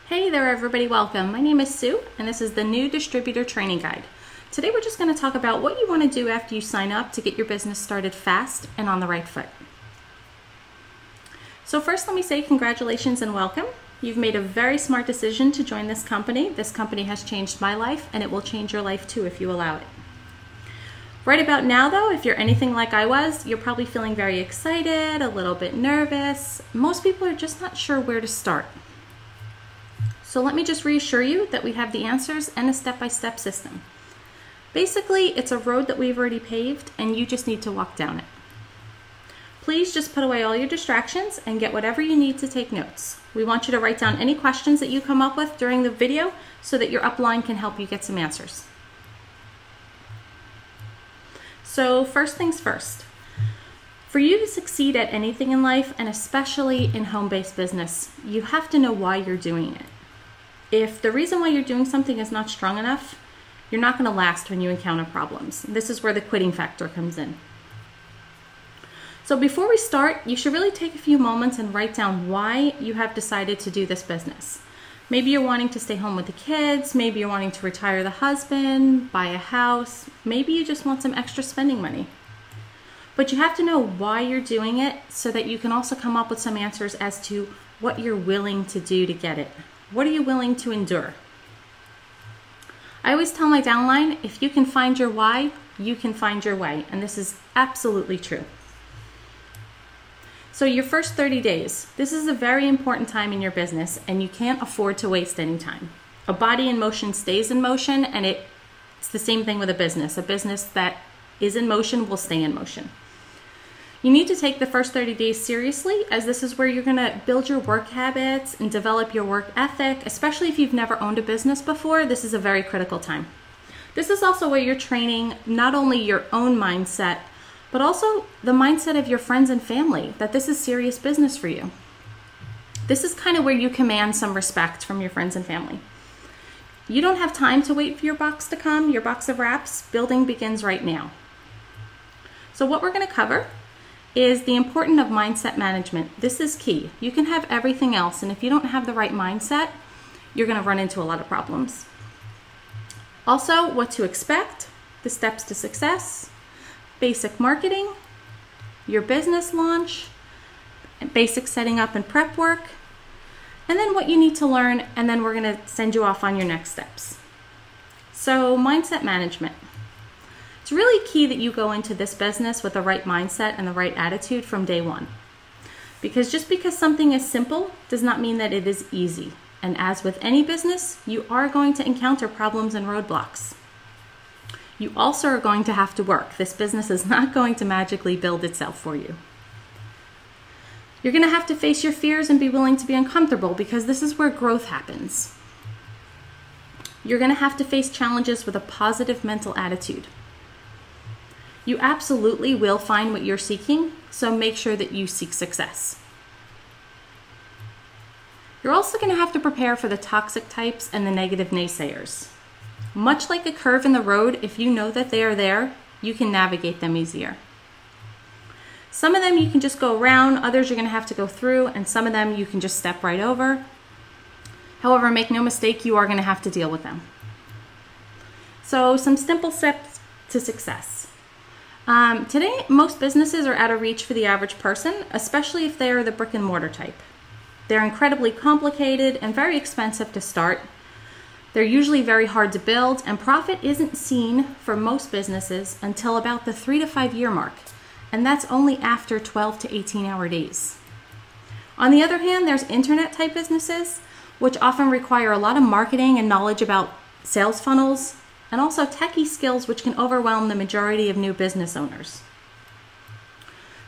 Hey there everybody, welcome. My name is Sue and this is the New Distributor Training Guide. Today we're just going to talk about what you want to do after you sign up to get your business started fast and on the right foot. So first let me say congratulations and welcome. You've made a very smart decision to join this company. This company has changed my life and it will change your life too if you allow it. Right about now though, if you're anything like I was, you're probably feeling very excited, a little bit nervous. Most people are just not sure where to start. So let me just reassure you that we have the answers and a step-by-step system. Basically, it's a road that we've already paved and you just need to walk down it. Please just put away all your distractions and get whatever you need to take notes. We want you to write down any questions that you come up with during the video so that your upline can help you get some answers. So first things first. For you to succeed at anything in life, and especially in home-based business, you have to know why you're doing it. If the reason why you're doing something is not strong enough, you're not going to last when you encounter problems. This is where the quitting factor comes in. So before we start, you should really take a few moments and write down why you have decided to do this business. Maybe you're wanting to stay home with the kids, maybe you're wanting to retire the husband, buy a house, maybe you just want some extra spending money. But you have to know why you're doing it so that you can also come up with some answers as to what you're willing to do to get it. What are you willing to endure? I always tell my downline, if you can find your why, you can find your way. And this is absolutely true. So your first 30 days, this is a very important time in your business and you can't afford to waste any time. A body in motion stays in motion, and it's the same thing with a business. A business that is in motion will stay in motion. You need to take the first 30 days seriously, as this is where you're going to build your work habits and develop your work ethic. Especially if you've never owned a business before, this is a very critical time. This is also where you're training not only your own mindset, but also the mindset of your friends and family, that this is serious business for you. This is kind of where you command some respect from your friends and family. You don't have time to wait for your box to come, your box of wraps. Building begins right now. So what we're going to cover is the importance of mindset management. This is key. You can have everything else, and if you don't have the right mindset, you're going to run into a lot of problems. Also, what to expect, the steps to success, basic marketing, your business launch, basic setting up and prep work, and then what you need to learn, and then we're going to send you off on your next steps. So, mindset management. It's really key that you go into this business with the right mindset and the right attitude from day one. Because just because something is simple does not mean that it is easy. And as with any business, you are going to encounter problems and roadblocks. You also are going to have to work. This business is not going to magically build itself for you. You're going to have to face your fears and be willing to be uncomfortable, because this is where growth happens. You're going to have to face challenges with a positive mental attitude. You absolutely will find what you're seeking, so make sure that you seek success. You're also going to have to prepare for the toxic types and the negative naysayers. Much like a curve in the road, if you know that they are there, you can navigate them easier. Some of them you can just go around, others you're going to have to go through, and some of them you can just step right over. However, make no mistake, you are going to have to deal with them. So some simple steps to success. Today, most businesses are out of reach for the average person, especially if they are the brick and mortar type. They're incredibly complicated and very expensive to start. They're usually very hard to build, and profit isn't seen for most businesses until about the 3 to 5 year mark, and that's only after 12 to 18-hour days. On the other hand, there's internet type businesses, which often require a lot of marketing and knowledge about sales funnels, and also techie skills, which can overwhelm the majority of new business owners.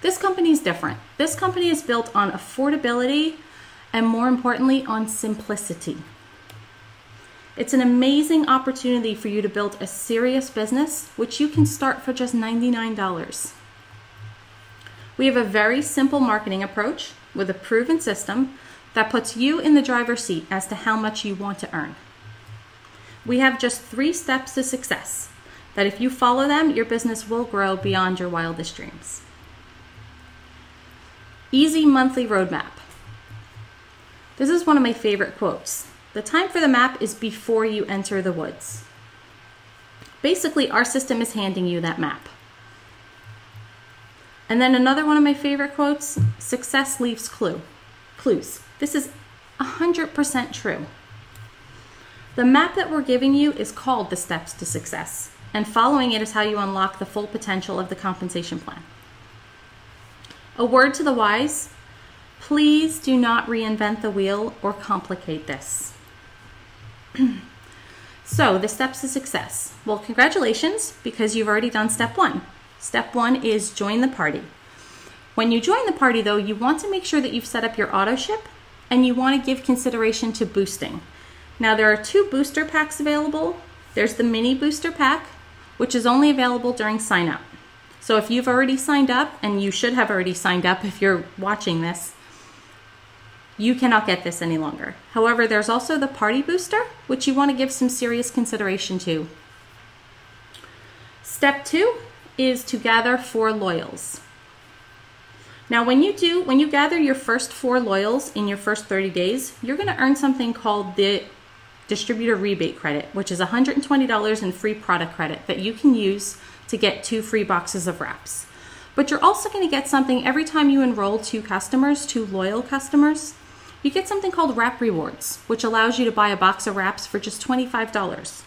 This company is different. This company is built on affordability and, more importantly, on simplicity. It's an amazing opportunity for you to build a serious business, which you can start for just $99. We have a very simple marketing approach with a proven system that puts you in the driver's seat as to how much you want to earn. We have just 3 steps to success that if you follow them, your business will grow beyond your wildest dreams. Easy monthly roadmap. This is one of my favorite quotes. The time for the map is before you enter the woods. Basically, our system is handing you that map. And then another one of my favorite quotes, success leaves clues. This is 100% true. The map that we're giving you is called the steps to success, and following it is how you unlock the full potential of the compensation plan. A word to the wise, please do not reinvent the wheel or complicate this. So, the steps to success. Well, congratulations, because you've already done step 1. Step 1 is join the party. When you join the party, though, you want to make sure that you've set up your auto ship and you want to give consideration to boosting. Now, there are 2 booster packs available. There's the mini booster pack, which is only available during sign up. So if you've already signed up, and you should have already signed up if you're watching this, you cannot get this any longer. However, there's also the party booster, which you want to give some serious consideration to. Step 2 is to gather 4 loyals. Now, when you gather your first 4 loyals in your first 30 days, you're going to earn something called the distributor rebate credit, which is $120 in free product credit that you can use to get 2 free boxes of wraps. But you're also going to get something every time you enroll 2 loyal customers. You get something called wrap rewards, which allows you to buy a box of wraps for just $25.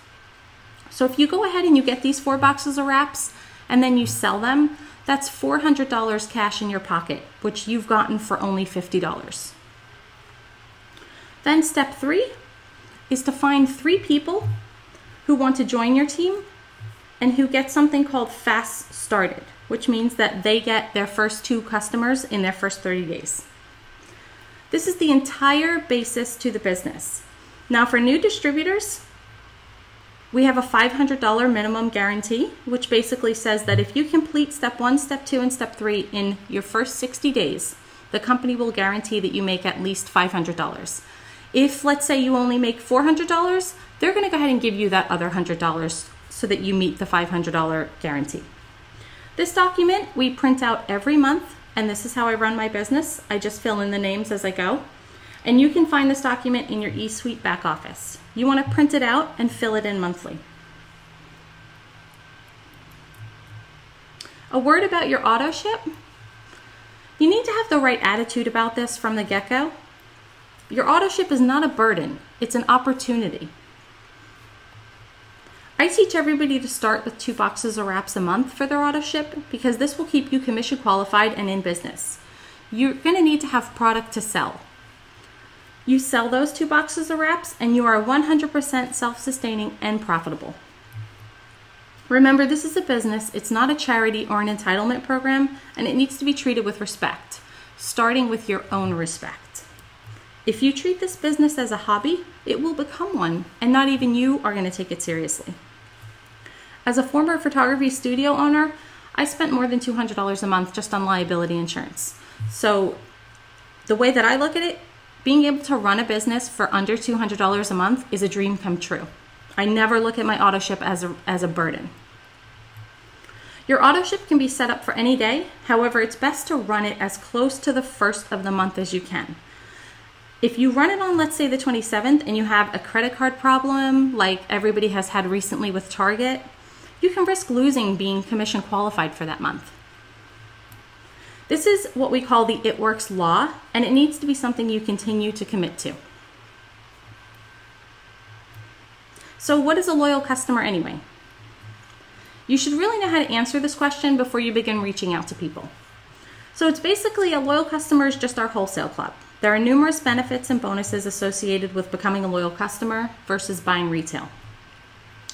So if you go ahead and you get these 4 boxes of wraps and then you sell them, that's $400 cash in your pocket, which you've gotten for only $50. Then step 3 is to find 3 people who want to join your team and who get something called fast started, which means that they get their first 2 customers in their first 30 days. This is the entire basis to the business. Now, for new distributors, we have a $500 minimum guarantee, which basically says that if you complete step 1, step 2, and step 3 in your first 60 days, the company will guarantee that you make at least $500. If, let's say, you only make $400, they're going to go ahead and give you that other $100 so that you meet the $500 guarantee. This document we print out every month, and this is how I run my business. I just fill in the names as I go. And you can find this document in your eSuite back office. You want to print it out and fill it in monthly. A word about your auto ship. You need to have the right attitude about this from the get-go. Your auto ship is not a burden, it's an opportunity. I teach everybody to start with 2 boxes of wraps a month for their auto ship because this will keep you commission qualified and in business. You're going to need to have product to sell. You sell those 2 boxes of wraps and you are 100% self-sustaining and profitable. Remember, this is a business, it's not a charity or an entitlement program, and it needs to be treated with respect, starting with your own respect. If you treat this business as a hobby, it will become one, and not even you are going to take it seriously. As a former photography studio owner, I spent more than $200 a month just on liability insurance. So the way that I look at it, being able to run a business for under $200 a month is a dream come true. I never look at my auto ship as a burden. Your auto ship can be set up for any day. However, it's best to run it as close to the first of the month as you can. If you run it on, let's say, the 27th and you have a credit card problem like everybody has had recently with Target, you can risk losing being commission qualified for that month. This is what we call the It Works law, and it needs to be something you continue to commit to. So what is a loyal customer anyway? You should really know how to answer this question before you begin reaching out to people. So it's basically a loyal customer is just our wholesale club. There are numerous benefits and bonuses associated with becoming a loyal customer versus buying retail.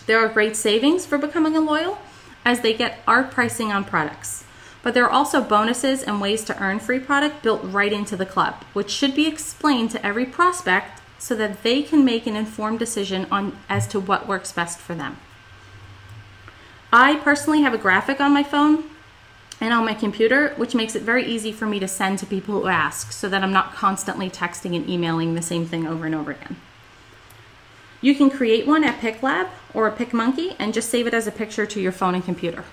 There are great savings for becoming a loyal as they get our pricing on products. But there are also bonuses and ways to earn free product built right into the club, which should be explained to every prospect so that they can make an informed decision as to what works best for them. I personally have a graphic on my phone and on my computer, which makes it very easy for me to send to people who ask so that I'm not constantly texting and emailing the same thing over and over again. You can create one at PicLab or PicMonkey and just save it as a picture to your phone and computer.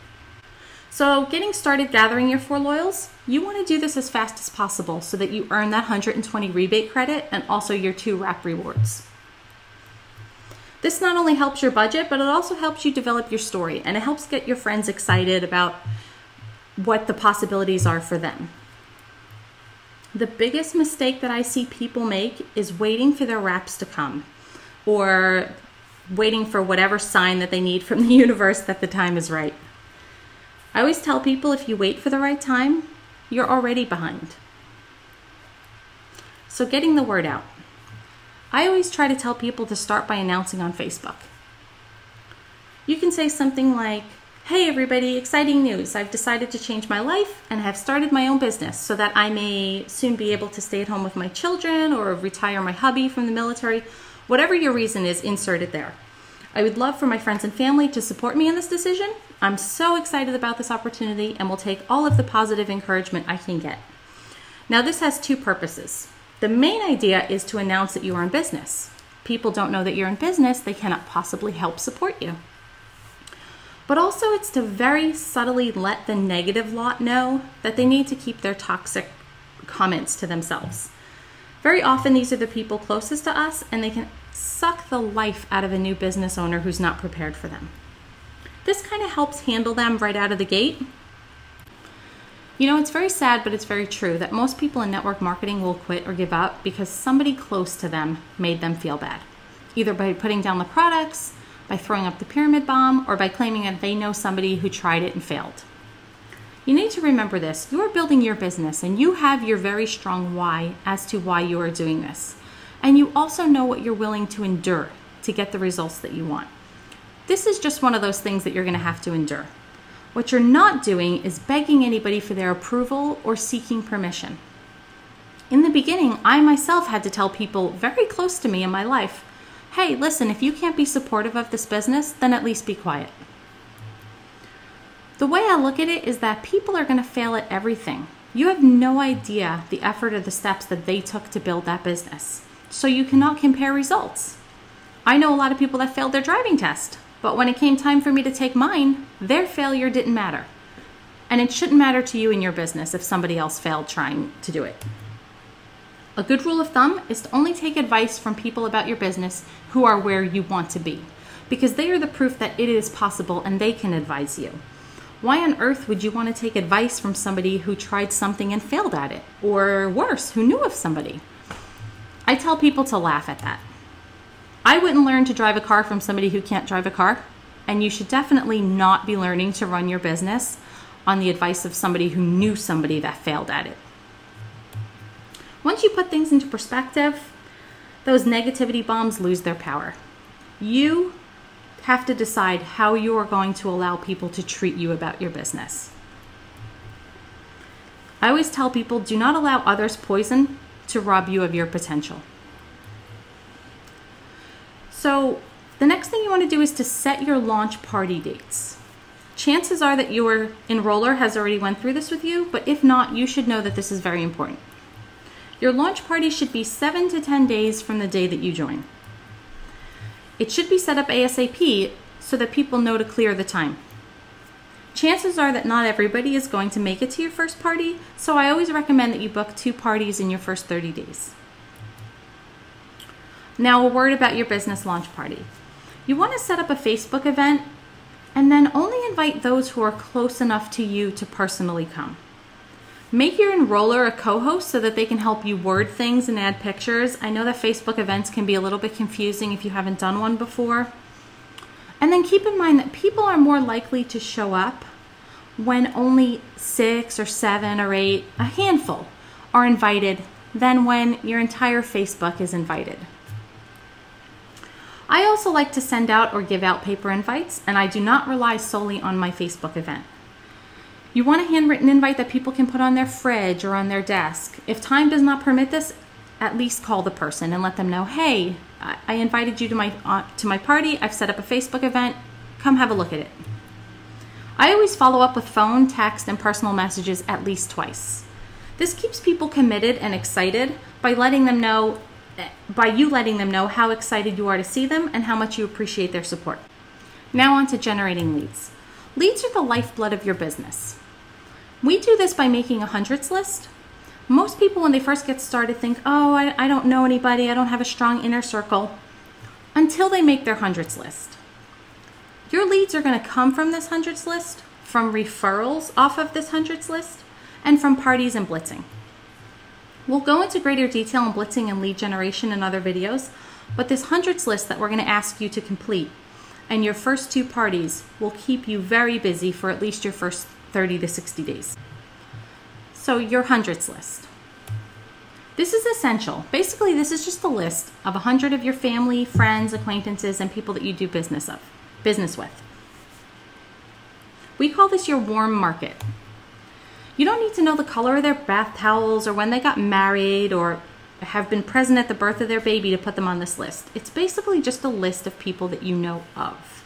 So getting started gathering your 4 loyals, you want to do this as fast as possible so that you earn that 120 rebate credit and also your 2 wrap rewards. This not only helps your budget, but it also helps you develop your story, and it helps get your friends excited about what the possibilities are for them. The biggest mistake that I see people make is waiting for their reps to come, or waiting for whatever sign that they need from the universe that the time is right. I always tell people, if you wait for the right time, you're already behind. So getting the word out. I always try to tell people to start by announcing on Facebook. You can say something like, "Hey everybody, exciting news. I've decided to change my life and have started my own business so that I may soon be able to stay at home with my children or retire my hubby from the military." Whatever your reason is, insert it there. I would love for my friends and family to support me in this decision. I'm so excited about this opportunity and will take all of the positive encouragement I can get. Now this has two purposes. The main idea is to announce that you are in business. People don't know that you're in business, they cannot possibly help support you. But also it's to very subtly let the negative lot know that they need to keep their toxic comments to themselves. Very often these are the people closest to us, and they can suck the life out of a new business owner who's not prepared for them. This kind of helps handle them right out of the gate. You know, it's very sad, but it's very true that most people in network marketing will quit or give up because somebody close to them made them feel bad, either by putting down the products, by throwing up the pyramid bomb, or by claiming that they know somebody who tried it and failed. You need to remember this. You are building your business and you have your very strong why as to why you are doing this. And you also know what you're willing to endure to get the results that you want. This is just one of those things that you're going to have to endure. What you're not doing is begging anybody for their approval or seeking permission. In the beginning, I myself had to tell people very close to me in my life, "Hey, listen, if you can't be supportive of this business, then at least be quiet." The way I look at it is that people are going to fail at everything. You have no idea the effort or the steps that they took to build that business. So you cannot compare results. I know a lot of people that failed their driving test, but when it came time for me to take mine, their failure didn't matter. And it shouldn't matter to you in your business if somebody else failed trying to do it. A good rule of thumb is to only take advice from people about your business who are where you want to be, because they are the proof that it is possible and they can advise you. Why on earth would you want to take advice from somebody who tried something and failed at it? Or worse, who knew of somebody? I tell people to laugh at that. I wouldn't learn to drive a car from somebody who can't drive a car, and you should definitely not be learning to run your business on the advice of somebody who knew somebody that failed at it. Once you put things into perspective, those negativity bombs lose their power. You have to decide how you are going to allow people to treat you about your business. I always tell people, do not allow others' poison to rob you of your potential. So the next thing you want to do is to set your launch party dates. Chances are that your enroller has already went through this with you, but if not, you should know that this is very important. Your launch party should be 7 to 10 days from the day that you join. It should be set up ASAP so that people know to clear the time. Chances are that not everybody is going to make it to your first party, so I always recommend that you book 2 parties in your first 30 days. Now, a word about your business launch party. You want to set up a Facebook event and then only invite those who are close enough to you to personally come. Make your enroller a co-host so that they can help you word things and add pictures. I know that Facebook events can be a little bit confusing if you haven't done one before. And then keep in mind that people are more likely to show up when only 6 or 7 or 8, a handful, are invited than when your entire Facebook is invited. I also like to send out or give out paper invites, and I do not rely solely on my Facebook event. You want a handwritten invite that people can put on their fridge or on their desk. If time does not permit this, at least call the person and let them know, "Hey, I invited you to my party. I've set up a Facebook event. Come have a look at it." I always follow up with phone, text, and personal messages at least twice. This keeps people committed and excited by you letting them know how excited you are to see them and how much you appreciate their support. Now on to generating leads. Leads are the lifeblood of your business. We do this by making a hundreds list. Most people when they first get started think, "Oh, I don't know anybody, I don't have a strong inner circle." until they make their hundreds list. Your leads are going to come from this hundreds list, from referrals off of this hundreds list, and from parties and blitzing. We'll go into greater detail on blitzing and lead generation in other videos, but this hundreds list that we're going to ask you to complete and your first 2 parties will keep you very busy for at least your first 30 to 60 days. So your hundreds list. This is essential. Basically, this is just a list of 100 of your family, friends, acquaintances, and people that you do business with. We call this your warm market. You don't need to know the color of their bath towels or when they got married or have been present at the birth of their baby to put them on this list. It's basically just a list of people that you know of.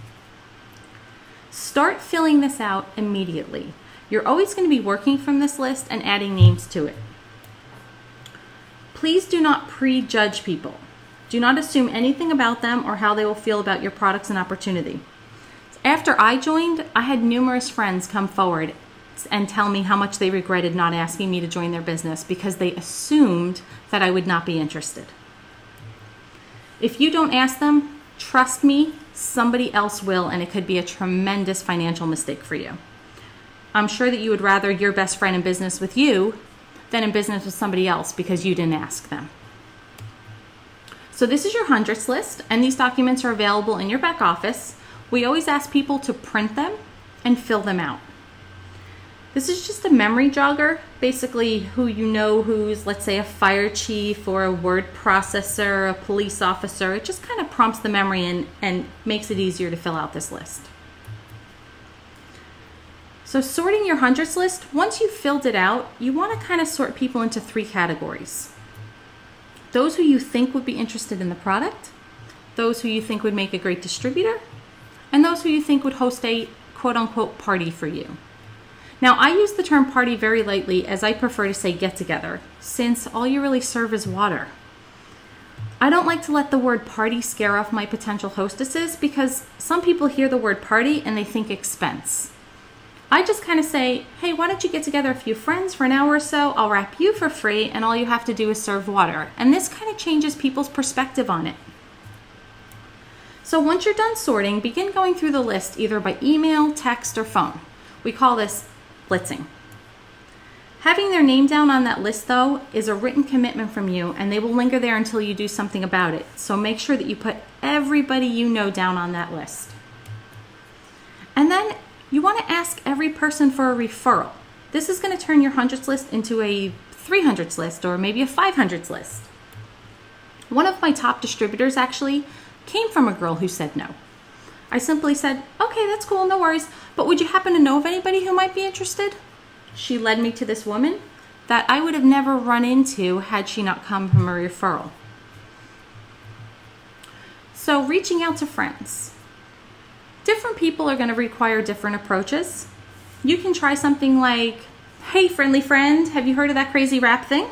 Start filling this out immediately. You're always going to be working from this list and adding names to it. Please do not prejudge people. Do not assume anything about them or how they will feel about your products and opportunity. After I joined, I had numerous friends come forward and tell me how much they regretted not asking me to join their business because they assumed that I would not be interested. If you don't ask them, trust me, somebody else will, and it could be a tremendous financial mistake for you. I'm sure that you would rather your best friend in business with you than in business with somebody else because you didn't ask them. So this is your hundreds list, and these documents are available in your back office. We always ask people to print them and fill them out. This is just a memory jogger, basically who you know who's, let's say, a fire chief or a word processor, a police officer. It just kind of prompts the memory and makes it easier to fill out this list. So sorting your hundreds list, once you've filled it out, you want to kind of sort people into 3 categories. Those who you think would be interested in the product, those who you think would make a great distributor, and those who you think would host a quote-unquote party for you. Now, I use the term party very lightly as I prefer to say get together, since all you really serve is water. I don't like to let the word party scare off my potential hostesses because some people hear the word party and they think expense. I just kind of say, hey, why don't you get together a few friends for an hour or so? I'll wrap you for free and all you have to do is serve water. And this kind of changes people's perspective on it. So once you're done sorting, begin going through the list either by email, text, or phone. We call this blitzing. Having their name down on that list, though, is a written commitment from you, and they will linger there until you do something about it. So make sure that you put everybody you know down on that list. And then you want to ask every person for a referral. This is going to turn your hundreds list into a 300s list or maybe a 500s list. One of my top distributors actually came from a girl who said no. I simply said, okay, that's cool, no worries, but would you happen to know of anybody who might be interested? She led me to this woman that I would have never run into had she not come from a referral. So reaching out to friends. Different people are going to require different approaches. You can try something like, hey, friendly friend, have you heard of that crazy rap thing?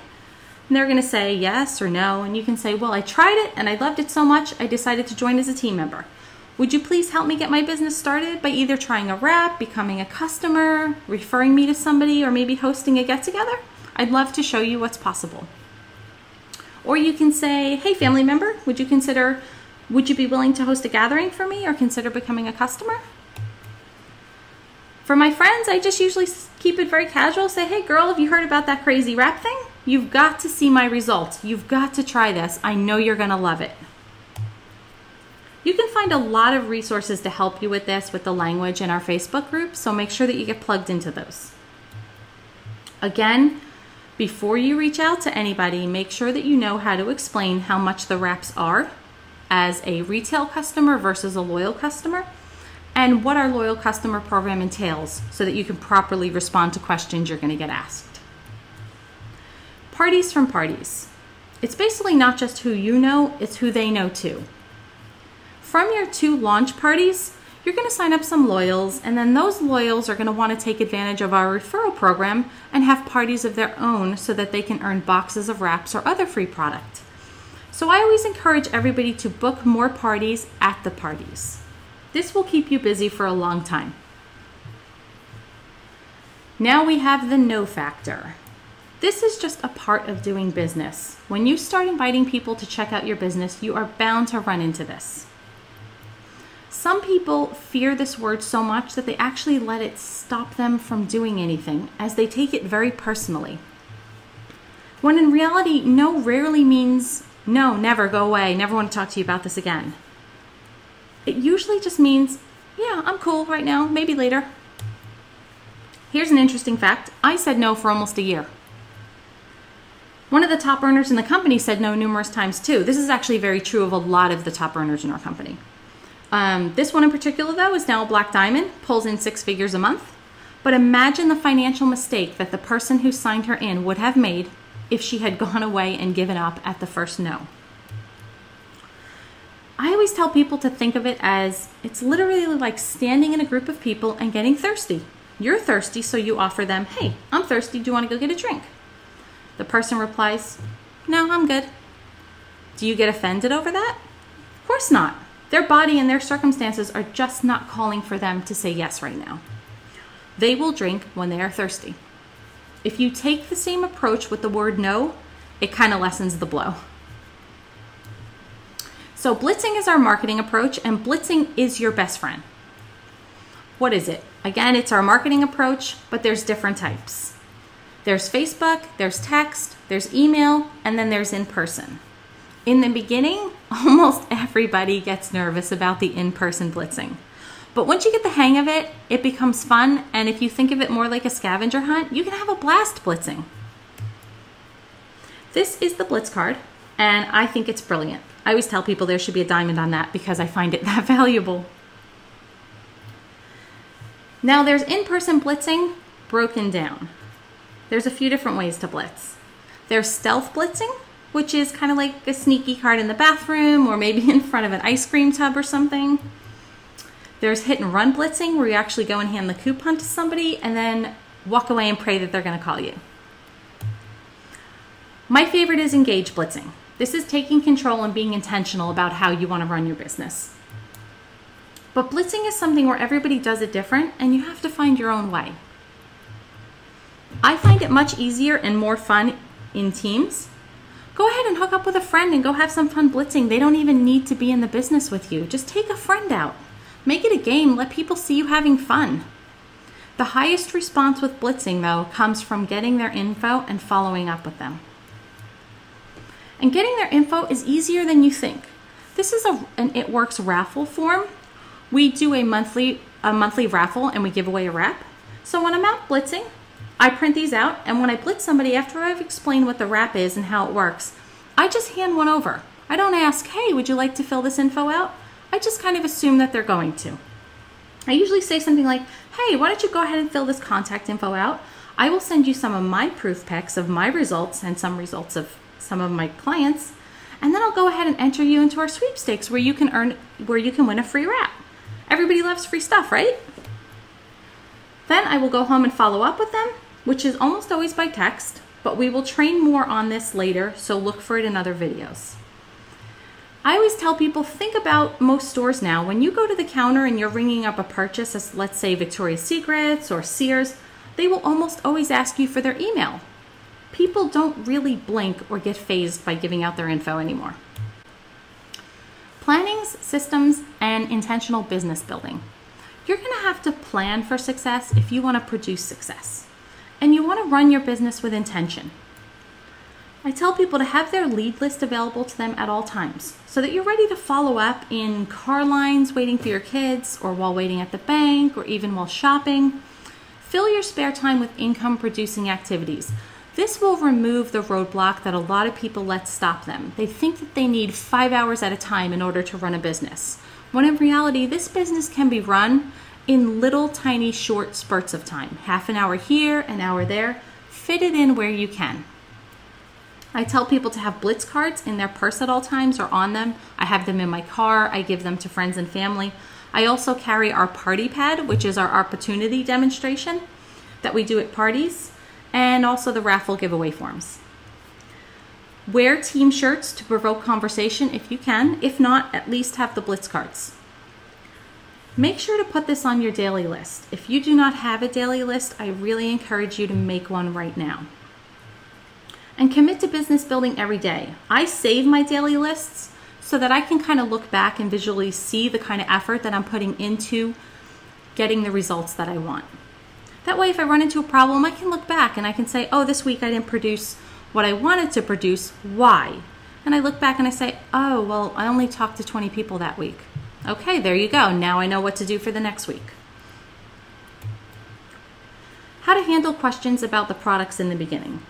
And they're going to say yes or no, and you can say, well, I tried it and I loved it so much I decided to join as a team member. Would you please help me get my business started by either trying a rep, becoming a customer, referring me to somebody, or maybe hosting a get-together? I'd love to show you what's possible. Or you can say, hey, family member, would you be willing to host a gathering for me or consider becoming a customer? For my friends, I just usually keep it very casual. Say, hey, girl, have you heard about that crazy rap thing? You've got to see my results. You've got to try this. I know you're going to love it. You can find a lot of resources to help you with this with the language in our Facebook group, so make sure that you get plugged into those. Again, before you reach out to anybody, make sure that you know how to explain how much the wraps are as a retail customer versus a loyal customer, and what our loyal customer program entails so that you can properly respond to questions you're going to get asked. Parties from parties. It's basically not just who you know, it's who they know too. From your 2 launch parties, you're going to sign up some loyals, and then those loyals are going to want to take advantage of our referral program and have parties of their own so that they can earn boxes of wraps or other free product. So I always encourage everybody to book more parties at the parties. This will keep you busy for a long time. Now we have the no factor. This is just a part of doing business. When you start inviting people to check out your business, you are bound to run into this. Some people fear this word so much that they actually let it stop them from doing anything, as they take it very personally. When in reality, no rarely means no, never, go away, never want to talk to you about this again. It usually just means, yeah, I'm cool right now, maybe later. Here's an interesting fact. I said no for almost a year. One of the top earners in the company said no numerous times too. This is actually very true of a lot of the top earners in our company. This one in particular, though, is now a black diamond, pulls in 6 figures a month. But imagine the financial mistake that the person who signed her in would have made if she had gone away and given up at the first no. I always tell people to think of it as it's literally like standing in a group of people and getting thirsty. You're thirsty, so you offer them, hey, I'm thirsty, do you want to go get a drink? The person replies, no, I'm good. Do you get offended over that? Of course not. Their body and their circumstances are just not calling for them to say yes right now. They will drink when they are thirsty. If you take the same approach with the word no, it kind of lessens the blow. So blitzing is our marketing approach, and blitzing is your best friend. What is it? Again, it's our marketing approach, but there's different types. There's Facebook, there's text, there's email, and then there's in person. In the beginning, almost everybody gets nervous about the in-person blitzing. But once you get the hang of it, it becomes fun, and if you think of it more like a scavenger hunt, you can have a blast blitzing. This is the Blitz card, and I think it's brilliant. I always tell people there should be a diamond on that because I find it that valuable. Now there's in-person blitzing broken down. There's a few different ways to blitz. There's stealth blitzing, which is kind of like a sneaky card in the bathroom or maybe in front of an ice cream tub or something. There's hit and run blitzing, where you actually go and hand the coupon to somebody and then walk away and pray that they're going to call you. My favorite is engage blitzing. This is taking control and being intentional about how you want to run your business. But blitzing is something where everybody does it different and you have to find your own way. I find it much easier and more fun in teams. Go ahead and hook up with a friend and go have some fun blitzing. They don't even need to be in the business with you. Just take a friend out. Make it a game. Let people see you having fun. The highest response with blitzing, though, comes from getting their info and following up with them. And getting their info is easier than you think. This is an It Works raffle form. We do a monthly raffle and we give away a wrap. So when I'm out blitzing, I print these out, and when I blitz somebody, after I've explained what the wrap is and how it works, I just hand one over. I don't ask, hey, would you like to fill this info out? I just kind of assume that they're going to. I usually say something like, hey, why don't you go ahead and fill this contact info out? I will send you some of my proof pics of my results and some results of some of my clients, and then I'll go ahead and enter you into our sweepstakes where you can win a free wrap. Everybody loves free stuff, right? Then I will go home and follow up with them, which is almost always by text, but we will train more on this later, so look for it in other videos. I always tell people, think about most stores now. When you go to the counter and you're ringing up a purchase, as let's say Victoria's Secrets or Sears, they will almost always ask you for their email. People don't really blink or get fazed by giving out their info anymore. Plannings, systems, and intentional business building. You're going to have to plan for success if you want to produce success. And you want to run your business with intention. I tell people to have their lead list available to them at all times so that you're ready to follow up in car lines waiting for your kids, or while waiting at the bank, or even while shopping. Fill your spare time with income producing activities. This will remove the roadblock that a lot of people let stop them. They think that they need 5 hours at a time in order to run a business, when in reality this business can be run in little tiny short spurts of time. Half an hour here, an hour there. Fit it in where you can. I tell people to have Blitz cards in their purse at all times or on them. I have them in my car. I give them to friends and family. I also carry our party pad, which is our opportunity demonstration that we do at parties, and also the raffle giveaway forms. Wear team shirts to provoke conversation if you can. If not, at least have the Blitz cards. Make sure to put this on your daily list. If you do not have a daily list, I really encourage you to make one right now. And commit to business building every day. I save my daily lists so that I can kind of look back and visually see the kind of effort that I'm putting into getting the results that I want. That way, if I run into a problem, I can look back and I can say, oh, this week I didn't produce what I wanted to produce. Why? And I look back and I say, oh, well, I only talked to 20 people that week. Okay, there you go. Now I know what to do for the next week. How to handle questions about the products in the beginning.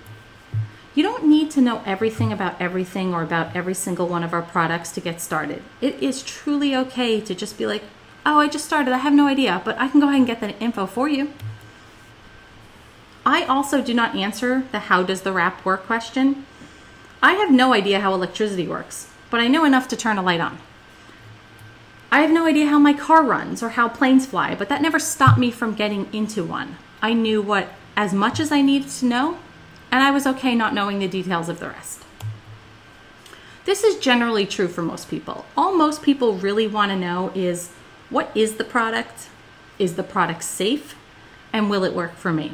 You don't need to know everything about everything or about every single one of our products to get started. It is truly okay to just be like, oh, I just started, I have no idea, but I can go ahead and get that info for you. I also do not answer the how does the wrap work question. I have no idea how electricity works, but I know enough to turn a light on. I have no idea how my car runs or how planes fly, but that never stopped me from getting into one. I knew as much as I needed to know, and I was okay not knowing the details of the rest. This is generally true for most people. All most people really want to know is, what is the product? Is the product safe? And will it work for me?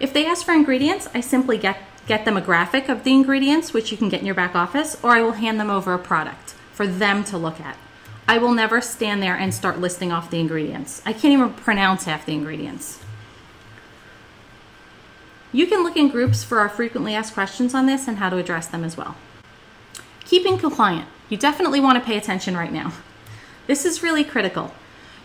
If they ask for ingredients, I simply get them a graphic of the ingredients, which you can get in your back office, or I will hand them over a product for them to look at. I will never stand there and start listing off the ingredients. I can't even pronounce half the ingredients. You can look in groups for our frequently asked questions on this and how to address them as well. Keeping compliant. You definitely want to pay attention right now. This is really critical.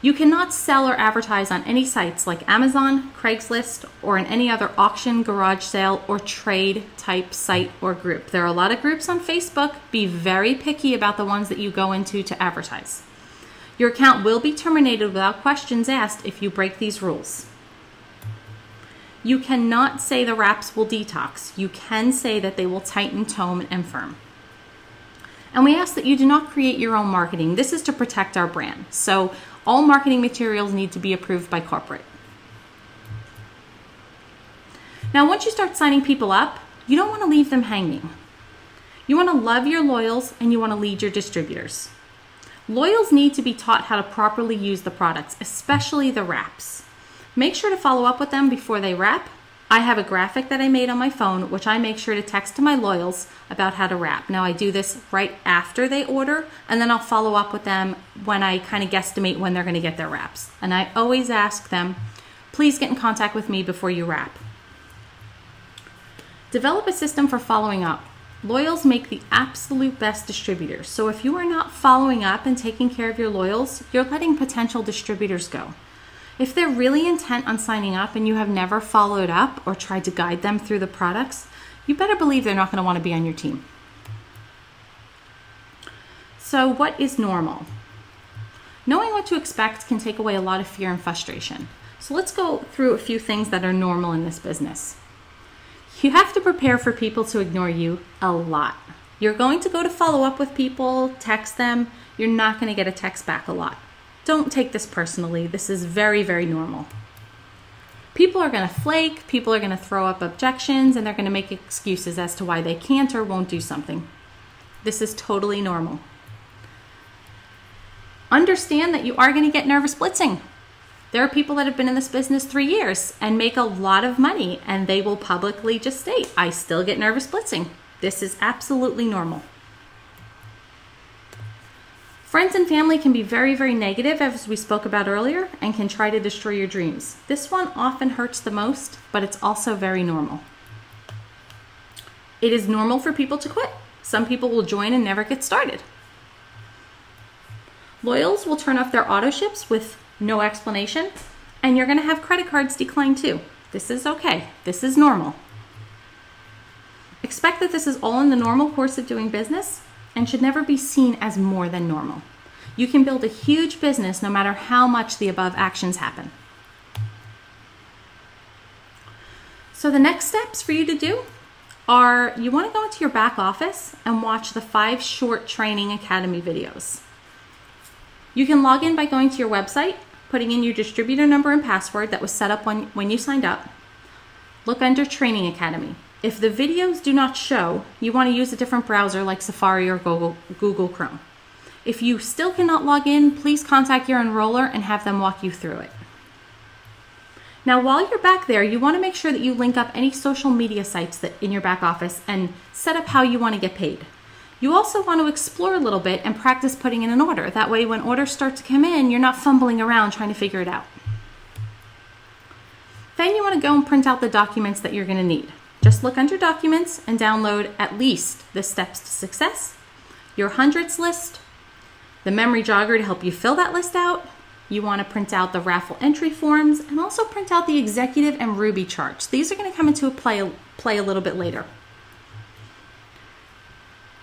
You cannot sell or advertise on any sites like Amazon, Craigslist, or in any other auction, garage sale, or trade type site or group. There are a lot of groups on Facebook. Be very picky about the ones that you go into to advertise. Your account will be terminated without questions asked if you break these rules. You cannot say the wraps will detox. You can say that they will tighten, tone, and firm. And we ask that you do not create your own marketing. This is to protect our brand. So all marketing materials need to be approved by corporate. Now, once you start signing people up, you don't want to leave them hanging. You want to love your loyals and you want to lead your distributors. Loyals need to be taught how to properly use the products, especially the wraps. Make sure to follow up with them before they wrap. I have a graphic that I made on my phone, which I make sure to text to my loyals about how to wrap. Now, I do this right after they order, and then I'll follow up with them when I kind of guesstimate when they're going to get their wraps. And I always ask them, please get in contact with me before you wrap. Develop a system for following up. Loyals make the absolute best distributors. So if you are not following up and taking care of your loyals, you're letting potential distributors go. If they're really intent on signing up and you have never followed up or tried to guide them through the products, you better believe they're not going to want to be on your team. So what is normal? Knowing what to expect can take away a lot of fear and frustration. So let's go through a few things that are normal in this business. You have to prepare for people to ignore you a lot. You're going to go to follow up with people, text them. You're not going to get a text back a lot. Don't take this personally. This is very, very normal. People are going to flake, people are going to throw up objections, and they're going to make excuses as to why they can't or won't do something. This is totally normal. Understand that you are going to get nervous blitzing. There are people that have been in this business 3 years and make a lot of money, and they will publicly just state, I still get nervous blitzing. This is absolutely normal. Friends and family can be very, very negative, as we spoke about earlier, and can try to destroy your dreams. This one often hurts the most, but it's also very normal. It is normal for people to quit. Some people will join and never get started. Loyals will turn off their auto ships with no explanation, and you're going to have credit cards decline too. This is okay. This is normal. Expect that this is all in the normal course of doing business and should never be seen as more than normal. You can build a huge business no matter how much the above actions happen. So the next steps for you to do are, you want to go into your back office and watch the 5 short training academy videos. You can log in by going to your website, putting in your distributor number and password that was set up when you signed up. Look under Training Academy. If the videos do not show, you want to use a different browser like Safari or Google Chrome. If you still cannot log in, please contact your enroller and have them walk you through it. Now, while you're back there, you want to make sure that you link up any social media sites that in your back office and set up how you want to get paid. You also want to explore a little bit and practice putting in an order. That way, when orders start to come in, you're not fumbling around trying to figure it out. Then you want to go and print out the documents that you're going to need. Just look under Documents and download at least the Steps to Success, your hundreds list, the memory jogger to help you fill that list out. You want to print out the raffle entry forms and also print out the executive and Ruby charts. These are going to come into play a little bit later.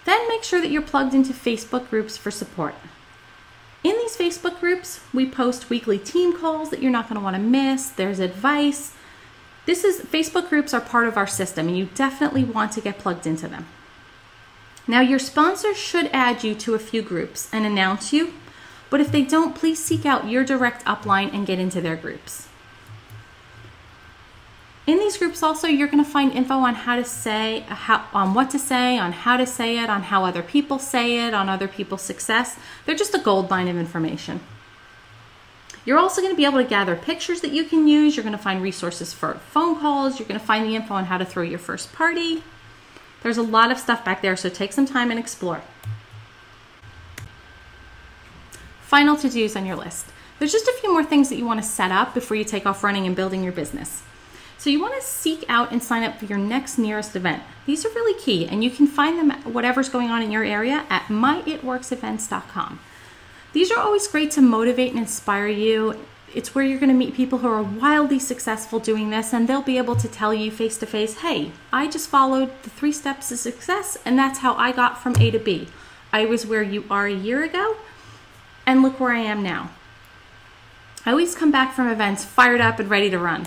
Then make sure that you're plugged into Facebook groups for support. In these Facebook groups, we post weekly team calls that you're not going to want to miss. There's advice. Facebook groups are part of our system, and you definitely want to get plugged into them. Now, your sponsors should add you to a few groups and announce you, but if they don't, please seek out your direct upline and get into their groups. In these groups also, you're going to find info on how to say, on what to say, on how to say it, on how other people say it, on other people's success. They're just a gold mine of information. You're also going to be able to gather pictures that you can use. You're going to find resources for phone calls. You're going to find the info on how to throw your first party. There's a lot of stuff back there, so take some time and explore. Final to-dos on your list. There's just a few more things that you want to set up before you take off running and building your business. So you want to seek out and sign up for your next nearest event. These are really key, and you can find them at whatever's going on in your area at myitworksevents.com. These are always great to motivate and inspire you. It's where you're going to meet people who are wildly successful doing this, and they'll be able to tell you face to face, hey, I just followed the 3 steps to success, and that's how I got from A to B. I was where you are a year ago, and look where I am now. I always come back from events fired up and ready to run.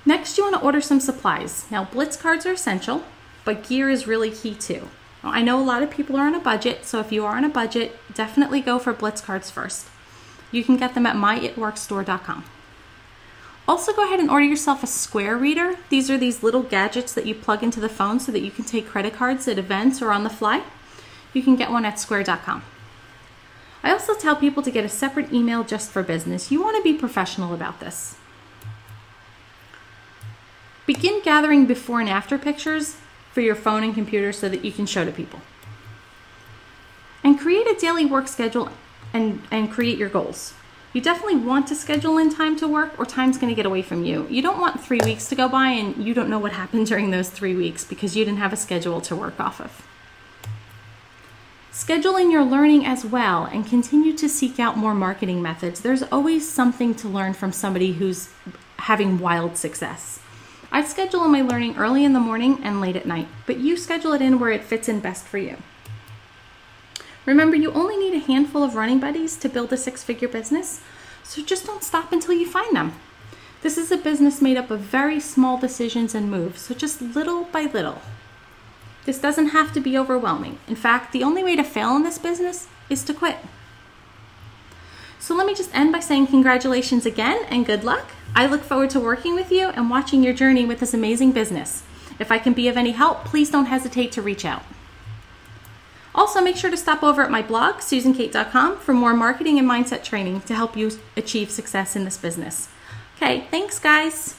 Next, you want to order some supplies. Now, Blitz cards are essential, but gear is really key too. I know a lot of people are on a budget, so if you are on a budget, definitely go for Blitz cards first. You can get them at myitworkstore.com. Also, go ahead and order yourself a Square reader. These are these little gadgets that you plug into the phone so that you can take credit cards at events or on the fly. You can get one at square.com. I also tell people to get a separate email just for business. You want to be professional about this. Begin gathering before and after pictures for your phone and computer so that you can show to people. And create a daily work schedule and create your goals. You definitely want to schedule in time to work or time's going to get away from you. You don't want 3 weeks to go by and you don't know what happened during those 3 weeks because you didn't have a schedule to work off of. Schedule in your learning as well and continue to seek out more marketing methods. There's always something to learn from somebody who's having wild success. I schedule in my learning early in the morning and late at night, but you schedule it in where it fits in best for you. Remember, you only need a handful of running buddies to build a 6-figure business, so just don't stop until you find them. This is a business made up of very small decisions and moves, so just little by little. This doesn't have to be overwhelming. In fact, the only way to fail in this business is to quit. So let me just end by saying congratulations again and good luck. I look forward to working with you and watching your journey with this amazing business. If I can be of any help, please don't hesitate to reach out. Also, make sure to stop over at my blog, susankate.com, for more marketing and mindset training to help you achieve success in this business. Okay, thanks guys.